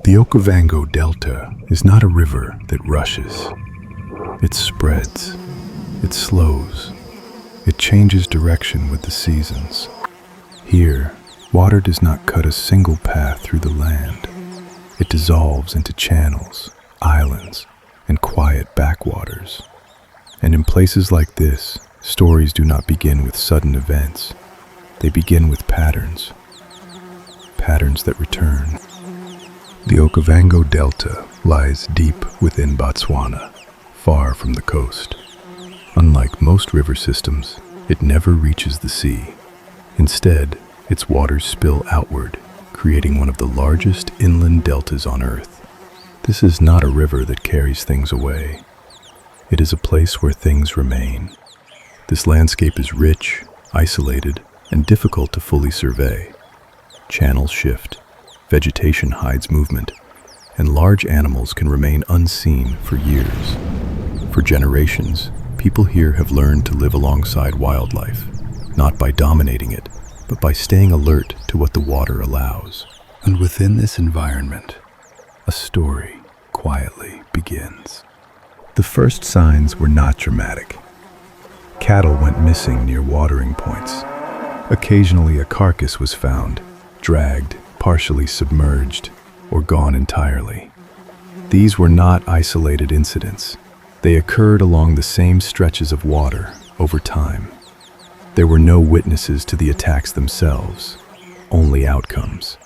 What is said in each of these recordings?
The Okavango Delta is not a river that rushes. It spreads, it slows, it changes direction with the seasons. Here, water does not cut a single path through the land. It dissolves into channels, islands, and quiet backwaters. And in places like this, stories do not begin with sudden events. They begin with patterns that return. The Okavango Delta lies deep within Botswana, far from the coast. Unlike most river systems, it never reaches the sea. Instead, its waters spill outward, creating one of the largest inland deltas on Earth. This is not a river that carries things away. It is a place where things remain. This landscape is rich, isolated, and difficult to fully survey. Channels shift, vegetation hides movement, and large animals can remain unseen for years. For generations, people here have learned to live alongside wildlife, not by dominating it, but by staying alert to what the water allows. And within this environment, a story quietly begins. The first signs were not dramatic. Cattle went missing near watering points. Occasionally a carcass was found, dragged, partially submerged, or gone entirely. These were not isolated incidents. They occurred along the same stretches of water over time. There were no witnesses to the attacks themselves, only outcomes.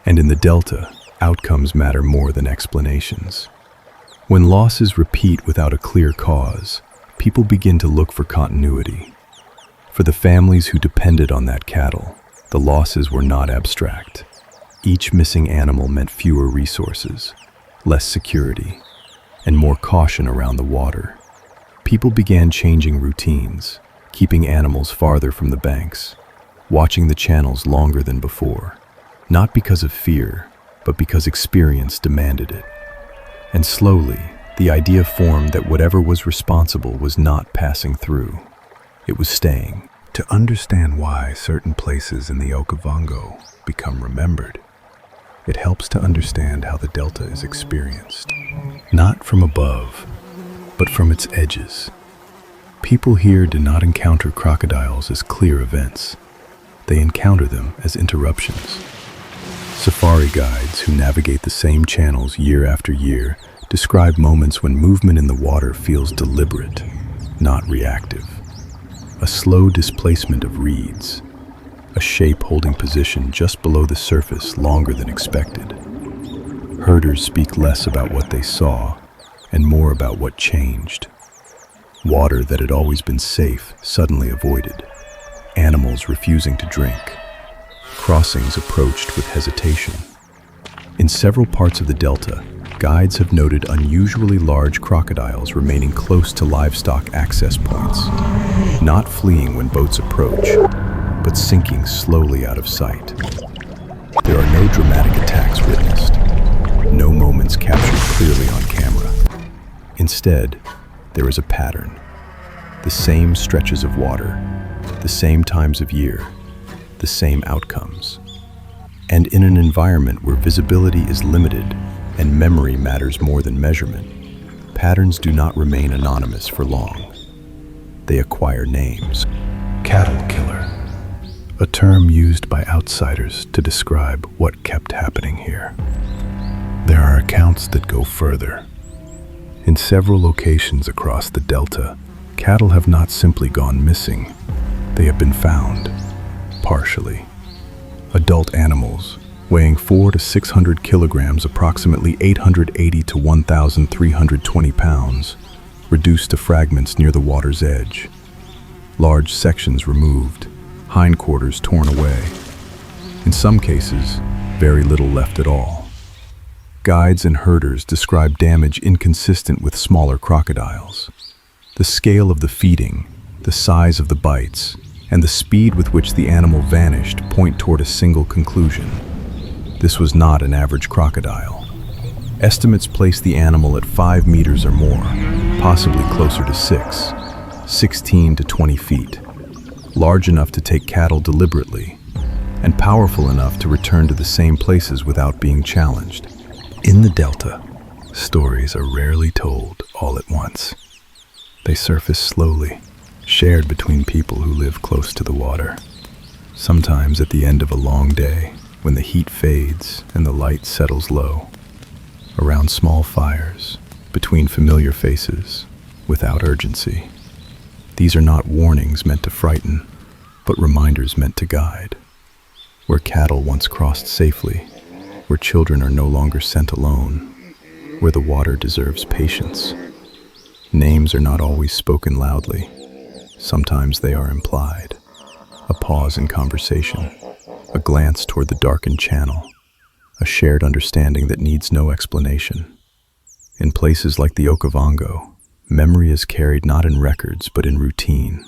And in the Delta, outcomes matter more than explanations. When losses repeat without a clear cause, people begin to look for continuity. For the families who depended on that cattle, the losses were not abstract. Each missing animal meant fewer resources, less security, and more caution around the water. People began changing routines, keeping animals farther from the banks, watching the channels longer than before, not because of fear, but because experience demanded it. And slowly, the idea formed that whatever was responsible was not passing through. It was staying. To understand why certain places in the Okavango become remembered, it helps to understand how the Delta is experienced. Not from above, but from its edges. People here do not encounter crocodiles as clear events. They encounter them as interruptions. Safari guides who navigate the same channels year after year describe moments when movement in the water feels deliberate, not reactive. A slow displacement of reeds, a shape holding position just below the surface longer than expected. Herders speak less about what they saw and more about what changed. Water that had always been safe suddenly avoided. Animals refusing to drink. Crossings approached with hesitation. In several parts of the Delta, guides have noted unusually large crocodiles remaining close to livestock access points, not fleeing when boats approach, but sinking slowly out of sight. There are no dramatic attacks witnessed, no moments captured clearly on camera. Instead, there is a pattern. The same stretches of water, the same times of year, the same outcomes. And in an environment where visibility is limited and memory matters more than measurement, patterns do not remain anonymous for long. They acquire names. Cattle killer, a term used by outsiders to describe what kept happening here. There are accounts that go further. In several locations across the Delta, cattle have not simply gone missing. They have been found, partially. Adult animals, weighing 400 to 600 kilograms, approximately 880 to 1,320 pounds, reduced to fragments near the water's edge. Large sections removed, hindquarters torn away. In some cases, very little left at all. Guides and herders describe damage inconsistent with smaller crocodiles. The scale of the feeding, the size of the bites, and the speed with which the animal vanished point toward a single conclusion. This was not an average crocodile. Estimates place the animal at 5 meters or more, possibly closer to 6, 16 to 20 feet, large enough to take cattle deliberately, and powerful enough to return to the same places without being challenged. In the Delta, stories are rarely told all at once. They surface slowly, shared between people who live close to the water. Sometimes at the end of a long day, when the heat fades and the light settles low, around small fires, between familiar faces, without urgency. These are not warnings meant to frighten, but reminders meant to guide. Where cattle once crossed safely, where children are no longer sent alone, where the water deserves patience. Names are not always spoken loudly. Sometimes they are implied. A pause in conversation, a glance toward the darkened channel, a shared understanding that needs no explanation. In places like the Okavango, memory is carried not in records but in routine,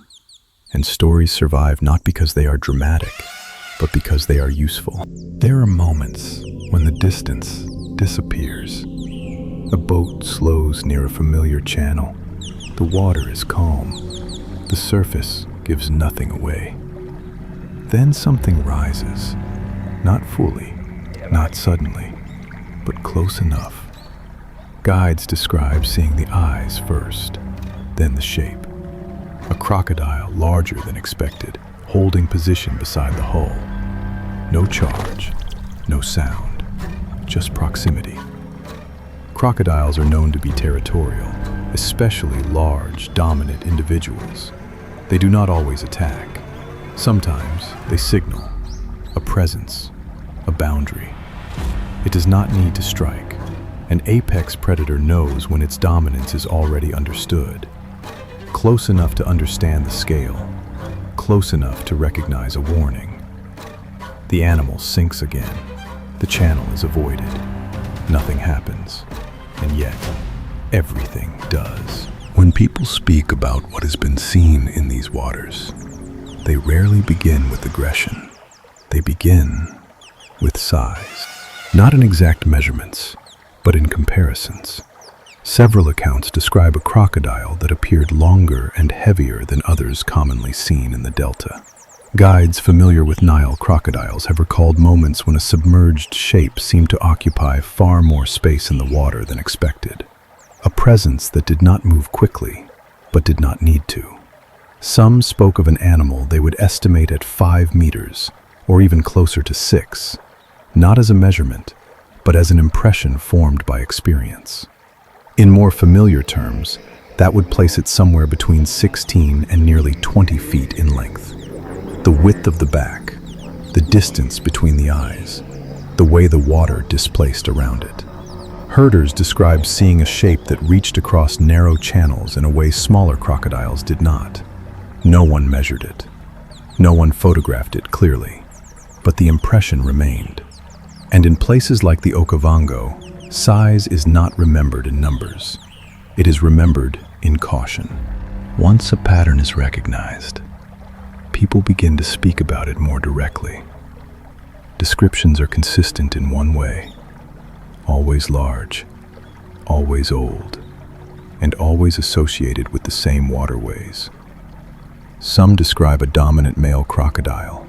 and stories survive not because they are dramatic, but because they are useful. There are moments when the distance disappears. A boat slows near a familiar channel. The water is calm. The surface gives nothing away. Then something rises, not fully, not suddenly, but close enough. Guides describe seeing the eyes first, then the shape. A crocodile larger than expected, holding position beside the hull. No charge, no sound, just proximity. Crocodiles are known to be territorial, especially large, dominant individuals. They do not always attack. Sometimes they signal a presence, a boundary. It does not need to strike. An apex predator knows when its dominance is already understood. Close enough to understand the scale, close enough to recognize a warning. The animal sinks again. The channel is avoided. Nothing happens. And yet, everything does. When people speak about what has been seen in these waters, they rarely begin with aggression. They begin with size. Not in exact measurements, but in comparisons. Several accounts describe a crocodile that appeared longer and heavier than others commonly seen in the Delta. Guides familiar with Nile crocodiles have recalled moments when a submerged shape seemed to occupy far more space in the water than expected. A presence that did not move quickly, but did not need to. Some spoke of an animal they would estimate at 5 meters, or even closer to 6, not as a measurement, but as an impression formed by experience. In more familiar terms, that would place it somewhere between 16 and nearly 20 feet in length. The width of the back, the distance between the eyes, the way the water displaced around it. Herders described seeing a shape that reached across narrow channels in a way smaller crocodiles did not. No one measured it. No one photographed it clearly, but the impression remained. And in places like the Okavango, size is not remembered in numbers. It is remembered in caution. Once a pattern is recognized, people begin to speak about it more directly. Descriptions are consistent in one way: always large, always old, and always associated with the same waterways. Some describe a dominant male crocodile,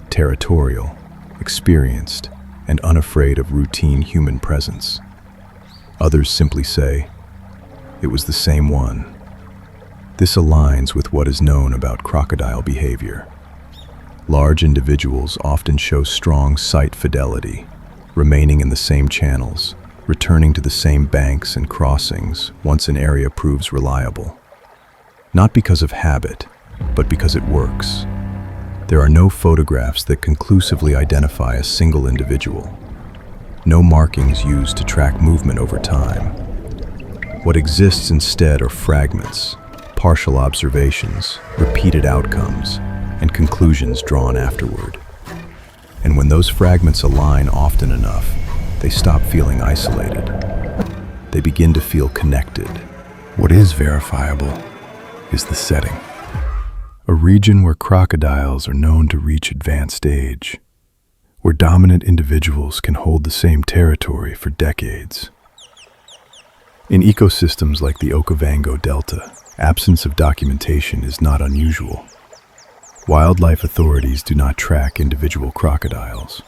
territorial, experienced, and unafraid of routine human presence. Others simply say, it was the same one. This aligns with what is known about crocodile behavior. Large individuals often show strong sight fidelity, remaining in the same channels, returning to the same banks and crossings once an area proves reliable. Not because of habit, but because it works. There are no photographs that conclusively identify a single individual. No markings used to track movement over time. What exists instead are fragments, partial observations, repeated outcomes, and conclusions drawn afterward. And when those fragments align often enough, they stop feeling isolated. They begin to feel connected. What is verifiable is the setting. A region where crocodiles are known to reach advanced age, where dominant individuals can hold the same territory for decades. In ecosystems like the Okavango Delta, absence of documentation is not unusual. Wildlife authorities do not track individual crocodiles.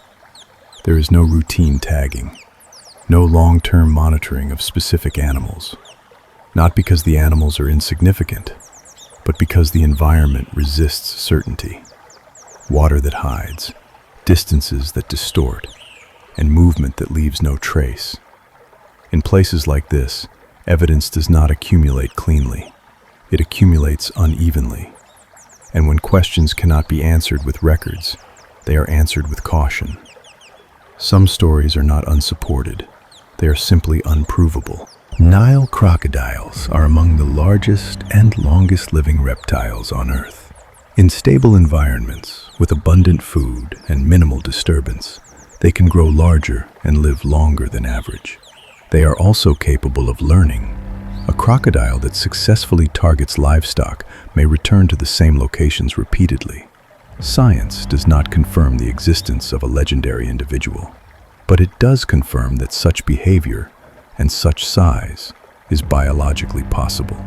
There is no routine tagging, No long-term monitoring of specific animals. Not because the animals are insignificant, but because the environment resists certainty. Water that hides, distances that distort, and movement that leaves no trace. In places like this, evidence does not accumulate cleanly. It accumulates unevenly. And when questions cannot be answered with records, they are answered with caution. Some stories are not unsupported. They are simply unprovable. Nile crocodiles are among the largest and longest living reptiles on Earth. In stable environments, with abundant food and minimal disturbance, they can grow larger and live longer than average. They are also capable of learning. A crocodile that successfully targets livestock may return to the same locations repeatedly. Science does not confirm the existence of a legendary individual, but it does confirm that such behavior and such size is biologically possible.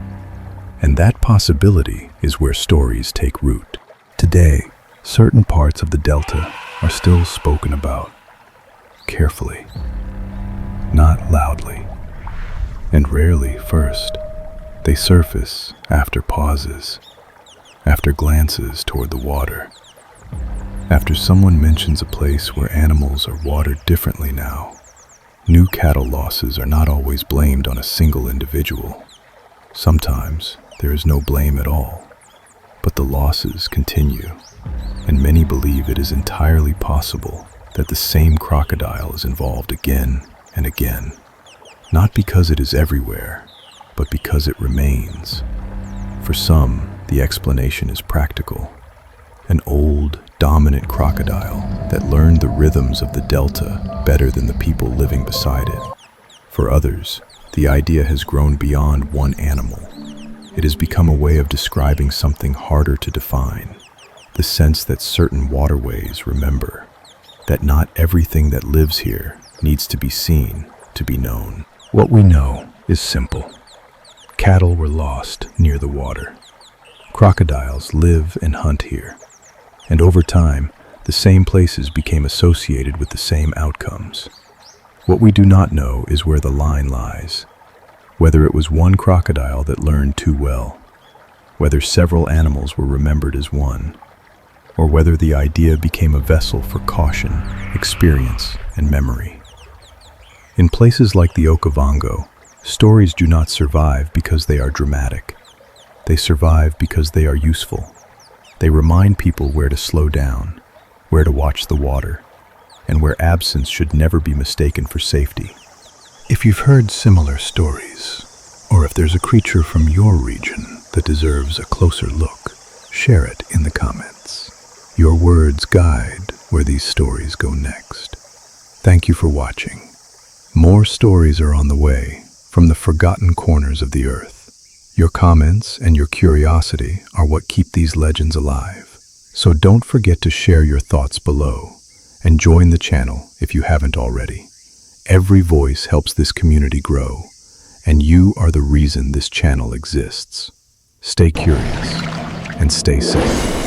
And that possibility is where stories take root. Today, certain parts of the Delta are still spoken about, carefully, not loudly, and rarely first. They surface after pauses, after glances toward the water, after someone mentions a place where animals are watered differently now. New cattle losses are not always blamed on a single individual. Sometimes there is no blame at all, but the losses continue, and many believe it is entirely possible that the same crocodile is involved again and again, not because it is everywhere, but because it remains. For some, the explanation is practical. An old, dominant crocodile that learned the rhythms of the Delta better than the people living beside it. For others, the idea has grown beyond one animal. It has become a way of describing something harder to define, the sense that certain waterways remember, that not everything that lives here needs to be seen to be known. What we know is simple. Cattle were lost near the water. Crocodiles live and hunt here. And over time, the same places became associated with the same outcomes. What we do not know is where the line lies, whether it was one crocodile that learned too well, whether several animals were remembered as one, or whether the idea became a vessel for caution, experience, and memory. In places like the Okavango, stories do not survive because they are dramatic. They survive because they are useful. They remind people where to slow down, where to watch the water, and where absence should never be mistaken for safety. If you've heard similar stories, or if there's a creature from your region that deserves a closer look, share it in the comments. Your words guide where these stories go next. Thank you for watching. More stories are on the way from the forgotten corners of the earth. Your comments and your curiosity are what keep these legends alive. So don't forget to share your thoughts below and join the channel if you haven't already. Every voice helps this community grow, and you are the reason this channel exists. Stay curious and stay safe.